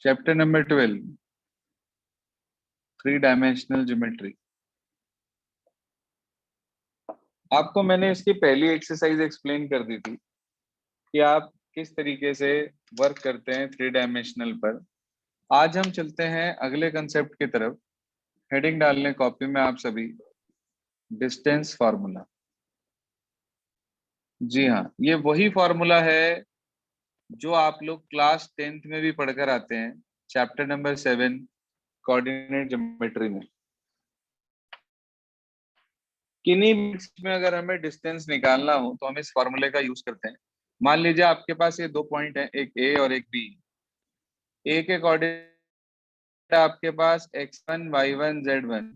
Chapter number 12, 3 dimensional geometry. आपको मैंने इसकी पहली एक्सरसाइज एक्सप्लेन कर दी थी कि आप किस तरीके से वर्क करते हैं 3 डायमेंशनल पर। आज हम चलते हैं अगले कंसेप्ट की तरफ। हेडिंग डाल लें कॉपी में आप सभी, डिस्टेंस फार्मूला। जी हाँ, ये वही फॉर्मूला है जो आप लोग क्लास 10th में भी पढ़कर आते हैं, चैप्टर नंबर 7 कोऑर्डिनेट ज्योमेट्री में। किन्हीं बिट्स में अगर हमें डिस्टेंस निकालना हो तो हम इस फॉर्मूले का यूज करते हैं। मान लीजिए आपके पास ये 2 पॉइंट हैं, एक ए और एक बी। ए के कोऑर्डिनेट आपके पास x1 y1 z1,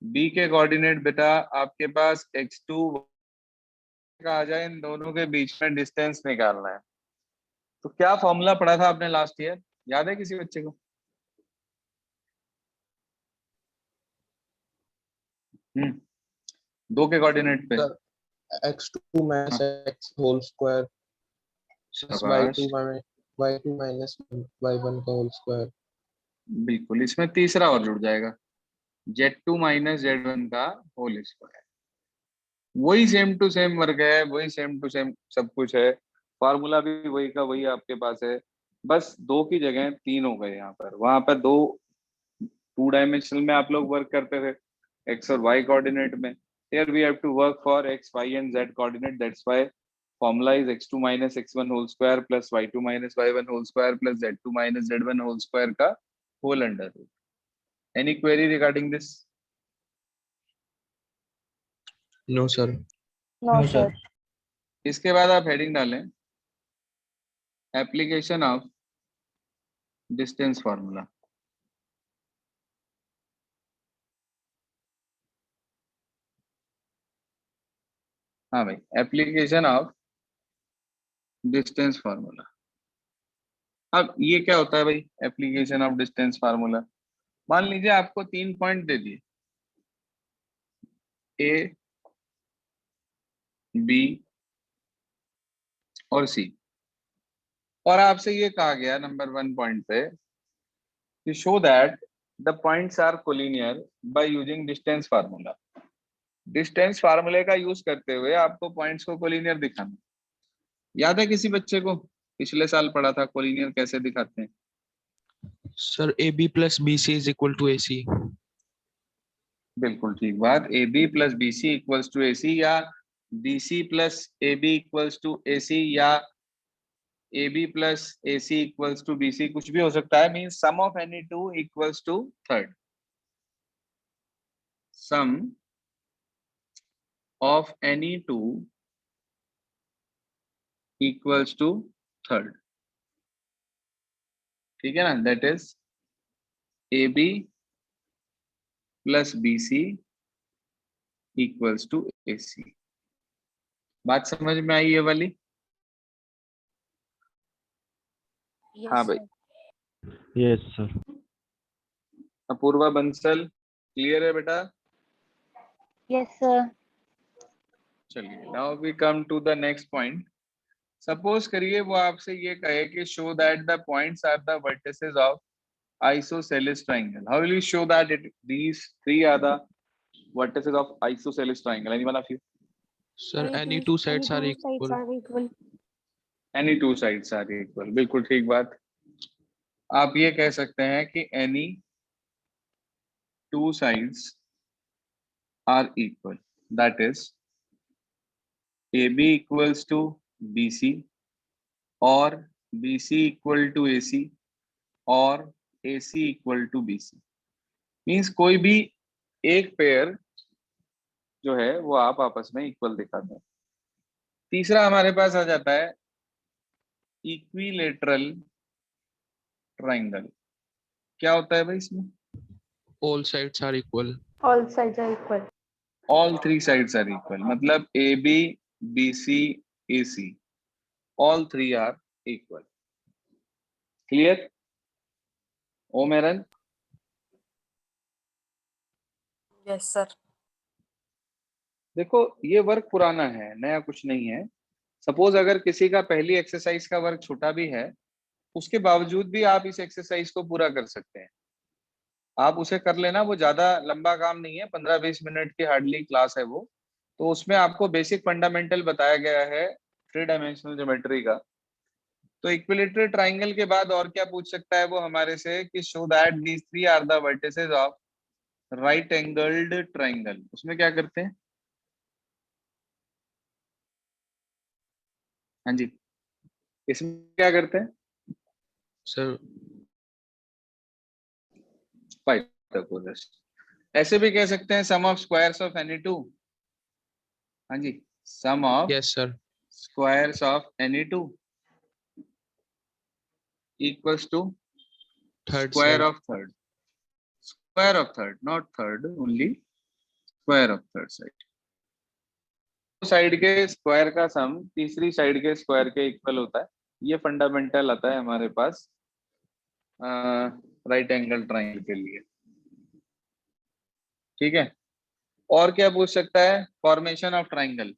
बी के कोऑर्डिनेट बेटा आपके पास x2 का आ जाए। इन दोनों के बीच में डिस्टेंस निकालना है। तो क्या फॉर्मूला पढ़ा था आपने लास्ट ईयर, याद है किसी बच्चे को? दो के कोऑर्डिनेट पे x2 minus x whole square plus शाबाश, y2 minus y1 का होल स्क्वायर। बिल्कुल। इसमें तीसरा और जुड़ जाएगा, z2 माइनस z1 का होल स्क्वायर। वही सेम टू सेम वर्क है, वही सेम टू सेम सब कुछ है। फार्मूला भी वही का वही आपके पास है, बस 2 की जगह 3 हो गए यहाँ पर। वहां पर 2 डायमेंशनल में आप लोग वर्क करते थे x और y कोऑर्डिनेट में। here we have to work for x, y and z coordinate. That's why formula is x2 minus x1 whole square plus y2 minus y1 whole square plus z2 minus z1 whole square का whole under root. Any query regarding this? No sir. No sir. इसके बाद आप heading डालें application of distance formula. हाँ भाई, application of distance formula. अब ये क्या होता है भाई, एप्लीकेशन ऑफ डिस्टेंस फार्मूला? मान लीजिए आपको 3 पॉइंट दे दिए, ए, बी और सी, और आपसे ये कहा गया नंबर 1 पॉइंट पे कि show that the points are collinear by using distance formula. Distance फार्मूले का यूज करते हुए आपको पॉइंट्स को कोलिनियर दिखाना। याद है किसी बच्चे को? पिछले साल पढ़ा था कोलिनियर कैसे दिखाते हैं। Sir A B plus B C is equal to A C. बिल्कुल ठीक बात, A B plus B C equals to A C, या B C plus A B equals to A C, या A B plus A C equals to B C, कुछ भी हो सकता है। Mean sum of any two equals to third, sum of any two equals to third. ठीक है ना, that is A B plus B C equals to A C. बात समझ में आई ये वाली? हाँ भाई। Yes sir. Apoorva Bansal, clear है बेटा? Yes sir. चलिए, now we come to the next point. Suppose करिए वो आपसे ये कहे कि show that the points are the vertices of isosceles triangle. How will you show that these 3 are the vertices of isosceles triangle? Anyone of you? Sir any two sides are equal. Any two sides are equal. बिल्कुल ठीक बात। आप ये कह सकते हैं कि any two sides are equal. That is AB equals to BC or BC equal to AC और AC equal to BC। Means कोई भी एक पेयर जो है वो आप आपस में इक्वल दिखा दें। तीसरा हमारे पास आ जाता है इक्विलेटरल ट्राइंगल। क्या होता है भाई इसमें? All sides are equal. All sides are equal. All 3 sides are equal, मतलब AB, BC, AC, all 3 are equal. Clear? ओ मेरन? Yes sir. देखो ये वर्क पुराना है, नया कुछ नहीं है। सपोज अगर किसी का पहली एक्सरसाइज का वर्क छोटा भी है उसके बावजूद भी आप इस एक्सरसाइज को पूरा कर सकते हैं। आप उसे कर लेना, वो ज्यादा लंबा काम नहीं है, 15-20 मिनट की हार्डली क्लास है वो। तो उसमें आपको बेसिक फंडामेंटल बताया गया है थ्री डायमेंशनल ज्योमेट्री का। तो इक्विलेटरल ट्राइंगल के बाद और क्या पूछ सकता है वो हमारे से कि show that these three are the vertices of right angled triangle. उसमें क्या करते हैं? हाँ जी, इसमें क्या करते हैं? Sir Pythagoras. ऐसे भी कह सकते हैं sum of squares of any two. हाँ जी, sum of yes sir, squares of any two equals to third square side. Of third. Square of third, not third only, square of third side. Side के square का sum तीसरी side के square के equal होता है। ये fundamental आता है हमारे पास राइट एंगल ट्राइंगल के लिए। ठीक है, और क्या पूछ सकता है? फॉर्मेशन ऑफ ट्राइंगल,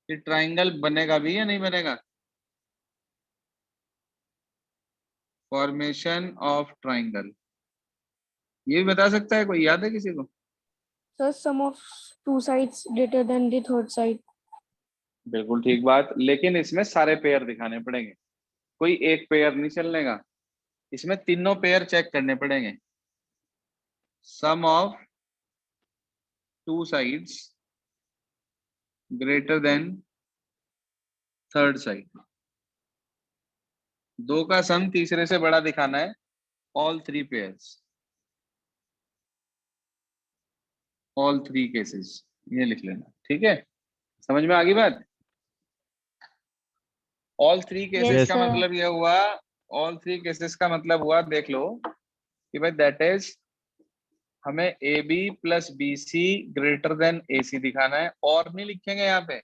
कि ट्राइंगल बनेगा भी या नहीं बनेगा। फॉर्मेशन ऑफ ट्राइंगल ये भी बता सकता है कोई? याद है किसी को? Sir, sum of two sides greater than the third side. बिल्कुल ठीक बात, लेकिन इसमें सारे पेयर दिखाने पड़ेंगे, कोई एक पेयर नहीं चलने का, इसमें तीनों पेयर चेक करने पड़ेंगे। Sum of two sides greater than third side, दो का सम तीसरे से बड़ा दिखाना है। All three pairs, all three cases, ये लिख लेना। ठीक है, समझ में आ गई बात? ऑल थ्री केसेस Yes, का sir. मतलब यह हुआ, ऑल थ्री केसेस का मतलब हुआ, देख लो कि भाई दैट इज हमें A B plus B C greater than A C दिखाना है, और नहीं लिखेंगे यहाँ पे,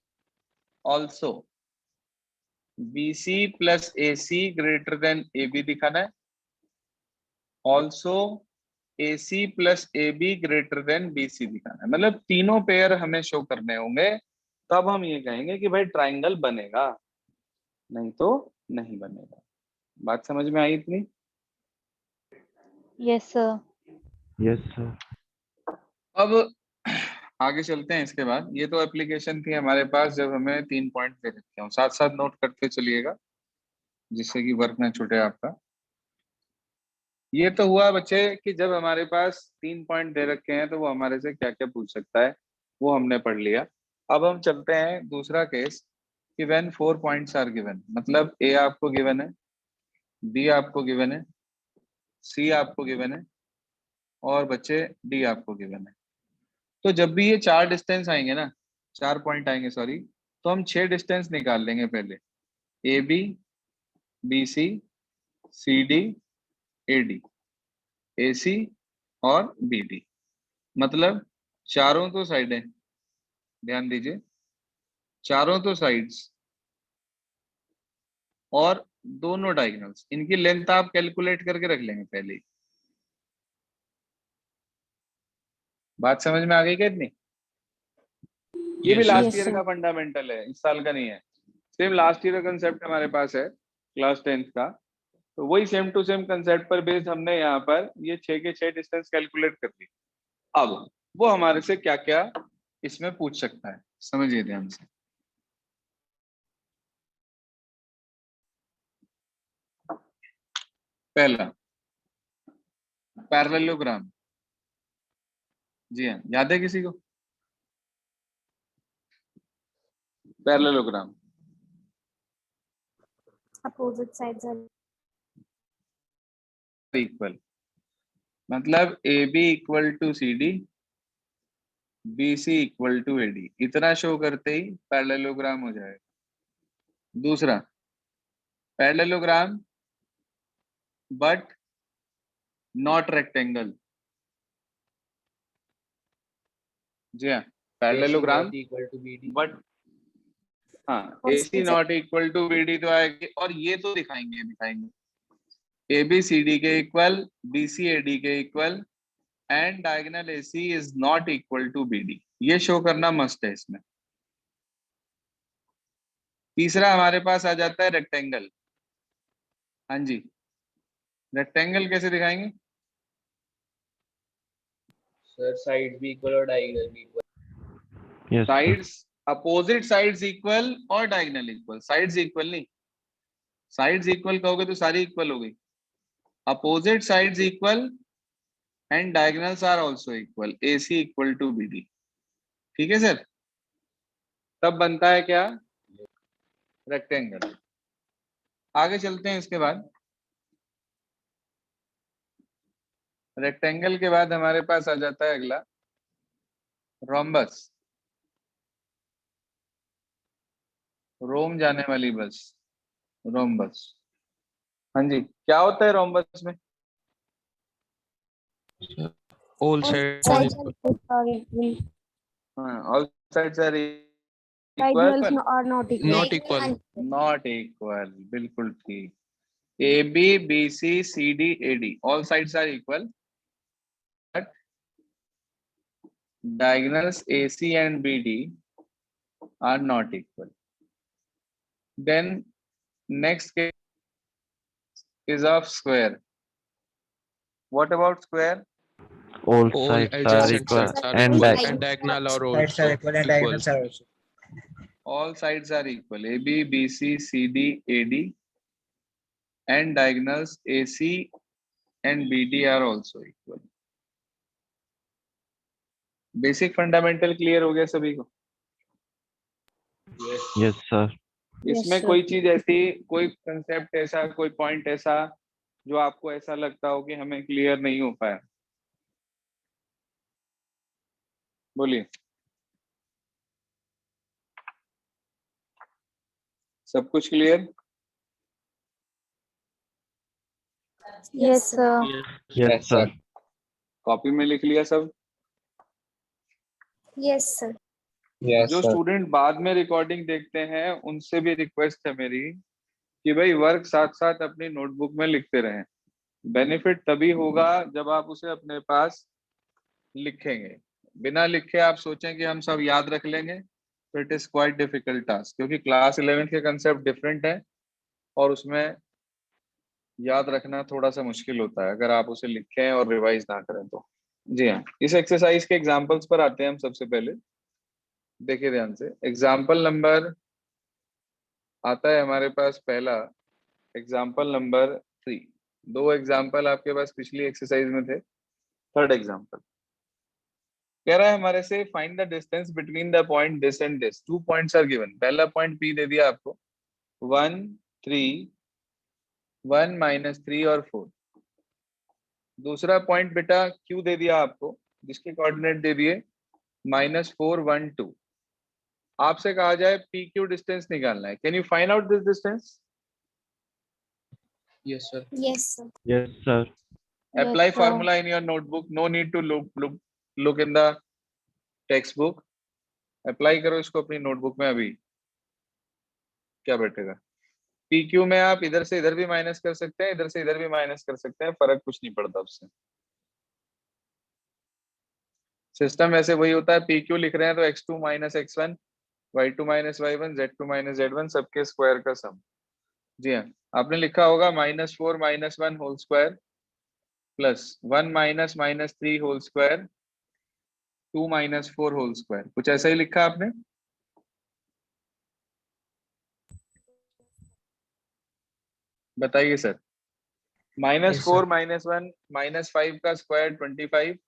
also B C plus A C greater than A B दिखाना है, also A C plus A B greater than B C दिखाना है। मतलब तीनों पेयर हमें शो करने होंगे, तब हम ये कहेंगे कि भाई ट्राइंगल बनेगा, नहीं तो नहीं बनेगा। बात समझ में आई इतनी? Yes, sir. Yes, sir. अब आगे चलते हैं। इसके बाद ये तो एप्लीकेशन थी हमारे पास जब हमें 3 पॉइंट दे रखे हो, साथ साथ नोट करते चलिएगा जिससे कि वर्क ना छूटे आपका। ये तो हुआ बच्चे कि जब हमारे पास 3 पॉइंट दे रखे हैं तो वो हमारे से क्या क्या पूछ सकता है वो हमने पढ़ लिया। अब हम चलते हैं दूसरा केस कि व्हेन 4 पॉइंट्स आर गिवन, मतलब ए आपको गिवन है, बी आपको गिवन है, सी आपको गिवन है, और बच्चे डी आपको गिवन है। तो जब भी ये 4 डिस्टेंस आएंगे ना, 4 पॉइंट आएंगे सॉरी, तो हम 6 डिस्टेंस निकाल लेंगे पहले। A B, B C, C D, A D, A C और बी डी। मतलब चारों तो साइडें, ध्यान दीजिए, चारों तो साइड्स और दोनों डायगोनल्स, इनकी लेंथ आप कैलकुलेट करके रख लेंगे पहले ही। बात समझ में आ गई क्या इतनी? ये भी yes sir, last Yes, year sir. का फंडामेंटल है, इस साल का नहीं है। सेम लास्ट ईयर का कंसेप्ट हमारे पास है क्लास 10th का, तो वही सेम टू सेम कंसेप्ट पर बेस्ड हमने यहाँ पर ये 6 के 6 डिस्टेंस कैलकुलेट कर दी। अब वो हमारे से क्या क्या इसमें पूछ सकता है, समझिए ध्यान से। पहला पैरेललोग्राम, जी हाँ, याद है किसी को? Parallelogram Opposite sides are equal, मतलब A B equal to C D, B C equal to A D, इतना शो करते ही पैरेललोग्राम हो जाएगा। दूसरा पैरेललोग्राम बट नॉट रेक्टेंगल, जी हाँ, पैरेललोग्राम बट हाँ, A C not equal to B D तो आएगी, और ये तो दिखाएंगे दिखाएंगे ए बी सी डी के इक्वल, बी सी ए डी के इक्वल, and diagonal A C is not equal to B D, ये शो करना मस्ट है इसमें। तीसरा हमारे पास आ जाता है रेक्टेंगल। हाँ जी, रेक्टेंगल कैसे दिखाएंगे? सर साइड भी इक्वल और डायगोनल भी equal. Yes, sir. Sides, opposite sides equal और डायगोनल इक्वल। साइड्स इक्वल नहीं, साइड्स इक्वल कहोगे तो सारी इक्वल हो गई। Opposite sides equal and diagonals are also equal, AC equal to BD। ठीक है सर, तब बनता है क्या? रेक्टेंगल। आगे चलते हैं। इसके बाद रेक्टेंगल के बाद हमारे पास आ जाता है अगला रोम्बस। रोम जाने वाली बस, रोम्बस। हाँ जी, क्या होता है रोम्बस में? All All sides sides equal. are equal. हाँ, all sides are Diagonals equal, are not equal. Not equal. Not equal. बिल्कुल ठीक। AB BC CD AD all sides are equal, but diagonals AC and BD are not equal. Then next case is of square. What about square? All All sides are adjacent equal sides are and equal di and diagonal are Sides are also equal and equal. diagonals are also. All sides are equal. AB BC CD AD and diagonals AC and BD are also equal. Basic fundamental clear हो गया सभी को? yes, sir. Yes, इसमें sir. कोई चीज ऐसी, कोई concept ऐसा, कोई पॉइंट ऐसा जो आपको ऐसा लगता हो कि हमें क्लियर नहीं हो पाया? बोलिए। सब कुछ clear? Yes, sir. Yes, sir. Copy में लिख लिया सब? Yes, sir. जो स्टूडेंट बाद में रिकॉर्डिंग देखते हैं उनसे भी रिक्वेस्ट है मेरी कि भाई वर्क साथ साथ अपनी नोटबुक में लिखते रहें। बेनिफिट तभी होगा जब आप उसे अपने पास लिखेंगे। बिना लिखे आप सोचें कि हम सब याद रख लेंगे तो it is quite difficult task, क्योंकि क्लास 11 के कंसेप्ट डिफरेंट है और उसमें याद रखना थोड़ा सा मुश्किल होता है अगर आप उसे लिखें और रिवाइज ना करें तो। जी हाँ, इस एक्सरसाइज के एग्जांपल्स पर आते हैं हम। सबसे पहले देखिए ध्यान से, एग्जाम्पल नंबर आता है हमारे पास पहला, एग्जाम्पल नंबर 3। दो एग्जाम्पल आपके पास पिछली एक्सरसाइज में थे। थर्ड एग्जाम्पल कह रहा है हमारे से find the distance between the point this and this. 2 points are given. पहला पॉइंट P दे दिया आपको, 1 3, 1 -3 और 4। दूसरा पॉइंट बेटा Q दे दिया आपको, जिसके कोऑर्डिनेट दे दिए -4 1 2। आपसे कहा जाए PQ डिस्टेंस निकालना है। Can you find out this distance? Yes, sir. Yes, sir. Yes, sir. Apply Yes, sir. formula in your notebook. No need to look in the textbook. Apply करो इसको अपनी नोटबुक में। अभी क्या बैठेगा? PQ में आप इधर से इधर भी माइनस कर सकते हैं, इधर से इधर भी माइनस कर सकते हैं, फर्क कुछ नहीं पड़ता उससे। सिस्टम ऐसे वही होता है। PQ लिख रहे हैं तो x2 - x1, y2 - y1, z2 - z1 सबके स्क्वायर का सम। जी हाँ, आपने लिखा होगा -4 - 1 whole square plus 1 - -3 whole square 2 - 4 whole square. कुछ ऐसा ही लिखा आपने? बताइए सर। -4 - 1 -5 का स्क्वायर 25,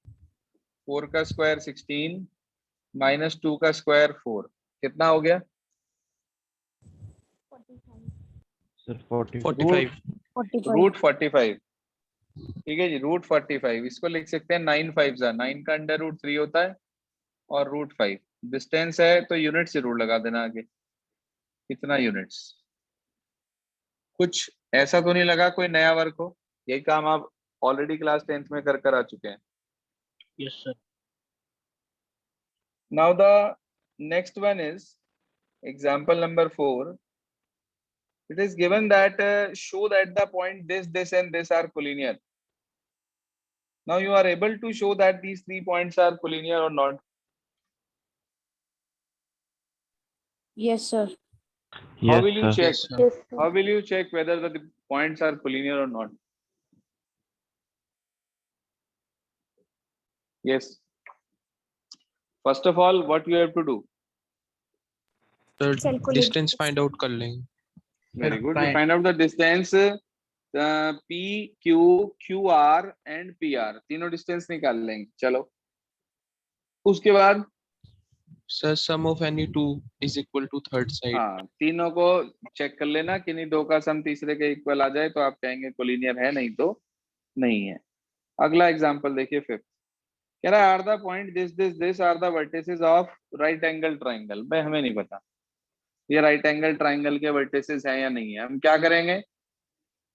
4 का स्क्वायर 16, -2 का स्क्वायर 4, कितना हो गया? Sir, 40. 45. 45. रूट 45। ठीक है जी, रूट 45। इसको लिख सकते हैं 9 5 9 का अंडर रूट 3 होता है और रूट 5। डिस्टेंस है तो यूनिट जरूर लगा देना आगे, कितना यूनिट्स। कुछ ऐसा तो नहीं लगा कोई नया वर्क हो? यही काम आप ऑलरेडी क्लास 10th में कर आ चुके हैं। Yes, sir. Now the next one is example number 4. It is given that show that the point this and this are collinear. Now you are able to show that these 3 points are collinear or not? Yes, sir. How Yes, will you sir. check? Yes, sir. Yes, sir. How will you check whether the points are collinear or not? Yes. First of all, what you have to do? Sir, Calculate. distance find out कर लेंगे. Very good. We find out the distance P, Q, QR and PR. तीनों distance निकाल लेंगे. चलो. उसके बाद Sir, sum of any two is equal to third side. हाँ, तीनों को चेक कर लेना, किन्हीं दो का सम तीसरे के इक्वल आ जाए तो आप कहेंगे कोलिनियर है, नहीं तो नहीं है. अगला एग्जांपल देखिए. फिफ्थ कह रहा है are the point this are the vertices of right angle triangle. भाई हमें नहीं पता ये राइट एंगल ट्राइंगल के वर्टिसेस हैं या नहीं है. हम क्या करेंगे,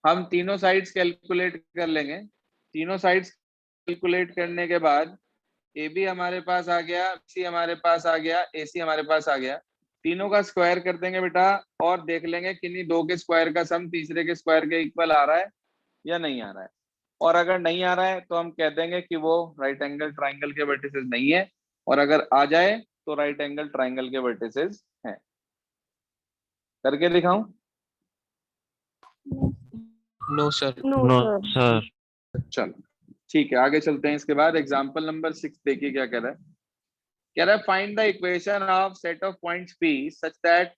हम तीनों साइड्स कैलकुलेट कर लेंगे. तीनों साइड्स कैलकुलेट करने के बाद ए बी हमारे पास आ गया, सी हमारे पास आ गया, ए सी हमारे पास आ गया. तीनों का स्क्वायर कर देंगे बेटा और देख लेंगे किन्हीं दो के स्क्वायर का सम तीसरे के स्क्वायर के इक्वल आ रहा है या नहीं आ रहा है. और अगर नहीं आ रहा है तो हम कह देंगे कि वो राइट एंगल ट्राइंगल के वर्टिसेस नहीं है, और अगर आ जाए तो राइट एंगल ट्राइंगल के वर्टिसेस हैं. करके दिखाऊं? No, sir. No, No, sir. sir. चलो ठीक है, आगे चलते हैं. इसके बाद एग्जांपल नंबर 6 देखिए क्या कह रहा है. कह रहा है find the equation of set of points P such that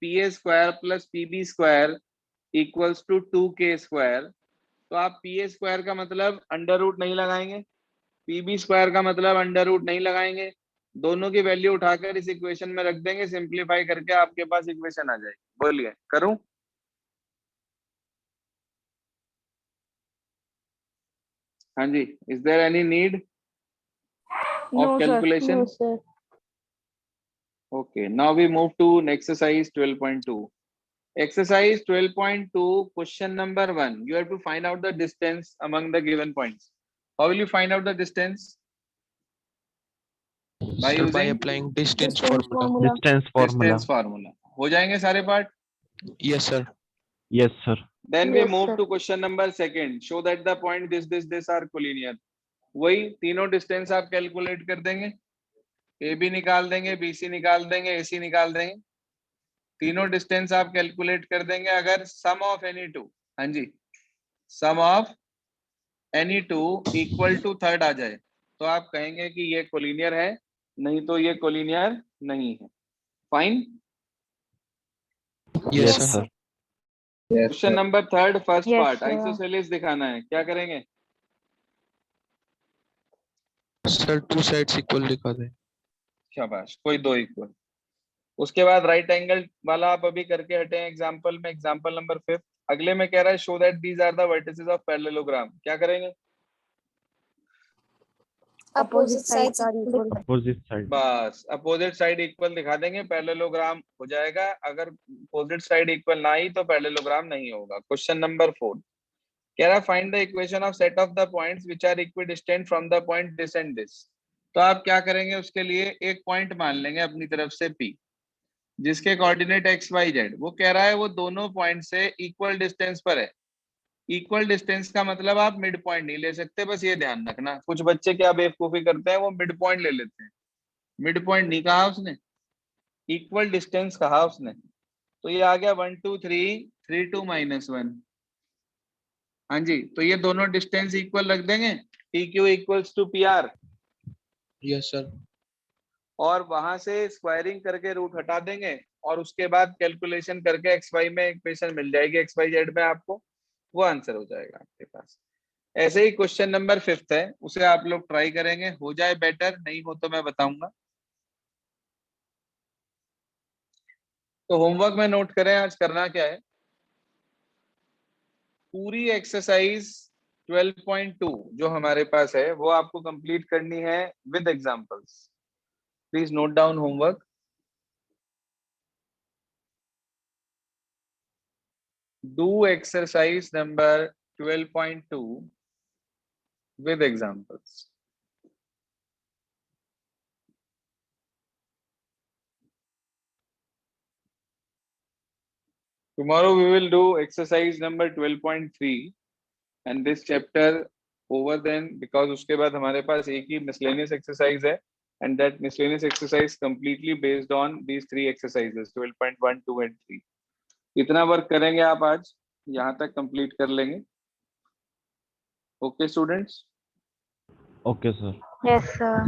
PA square plus PB square equals to 2K square. तो आप PA स्क्वायर का मतलब अंडर रूट नहीं लगाएंगे, PB स्क्वायर का मतलब अंडर रूट नहीं लगाएंगे. दोनों की वैल्यू उठाकर इस इक्वेशन में रख देंगे, सिंप्लीफाई करके आपके पास इक्वेशन आ जाएगी. बोलिए करूं? हाँ जी. Is there any need No, of sir. calculation? No, sir. Okay, now we move to exercise 12.2. Exercise 12.2, question number 1. You have to find out the distance among the given points. How will you find out the distance? By Sir, by using applying distance Distance formula. formula. Distance formula. distance formula. हो जाएंगे सारे part. Yes, sir. Yes, sir. Then we Yes, move sir. to question number 2. Show that the point this are collinear. वही तीनों distance आप calculate कर देंगे. A B निकाल देंगे, बी सी निकाल देंगे, ए सी निकाल देंगे. तीनों डिस्टेंस आप कैलकुलेट कर देंगे. अगर सम ऑफ एनी टू, हाँ जी, sum of any two equal to third आ जाए तो आप कहेंगे कि ये कोलिनियर है, नहीं तो ये कोलिनियर नहीं है. Fine. Yes, Yes, sir. sir. Question number 3 first Yes, part. sir. Isosceles दिखाना है. क्या करेंगे? Sir, two sides equal लिखा दे. शाबाश, कोई दो इक्वल. उसके बाद राइट एंगल वाला आप अभी करके हटे हैं एग्जांपल में. Example number 5. अगले में कह रहा है show that these are the vertices of parallelogram. क्या करेंगे? Opposite sides are equal. Opposite side. बस अपोजिट साइड इक्वल दिखा देंगे, पैरेललोग्राम हो जाएगा. अगर अपोजिट साइड इक्वल ना ही तो पैरेललोग्राम नहीं होगा. क्वेश्चन नंबर 4 कह रहा है find the equation of set of the points which are equidistant from the point this and this. तो आप क्या करेंगे, उसके लिए एक पॉइंट मान लेंगे अपनी तरफ से P, जिसके कोऑर्डिनेट XYZ. वो कह रहा है वो दोनों पॉइंट से इक्वल डिस्टेंस पर है. इक्वल डिस्टेंस का मतलब आप मिड पॉइंट नहीं ले सकते, बस ये ध्यान रखना. कुछ बच्चे क्या बेवकूफी करते हैं, वो मिड पॉइंट ले लेते हैं. मिड पॉइंट नहीं कहा उसने, इक्वल डिस्टेंस कहा उसने. तो ये आ गया 1 2 3 3 2 -1. हाँ जी, तो ये दोनों डिस्टेंस इक्वल रख देंगे. PQ equals to PR. Yes, sir. और वहां से स्क्वायरिंग करके रूट हटा देंगे और उसके बाद कैलकुलेशन करके XY में इक्वेशन मिल जाएगी, XYZ में आपको वो आंसर हो जाएगा आपके पास. ऐसे ही क्वेश्चन नंबर 5 है, उसे आप लोग ट्राई करेंगे. हो जाए बेटर, नहीं हो तो मैं बताऊंगा. तो होमवर्क में नोट करें आज करना क्या है. पूरी एक्सरसाइज 12.2 जो हमारे पास है वो आपको कंप्लीट करनी है with examples. Please note down homework. Do exercise number 12.2 with examples. Tomorrow we will do exercise number 12.3 and this chapter over then, because उसके बाद हमारे पास एक ही miscellaneous exercise है and that miscellaneous exercise completely based on these three exercises 12.1, 2 and 3. इतना work करेंगे आप आज, यहाँ तक कंप्लीट कर लेंगे. Okay students? Okay, sir. Yes, sir.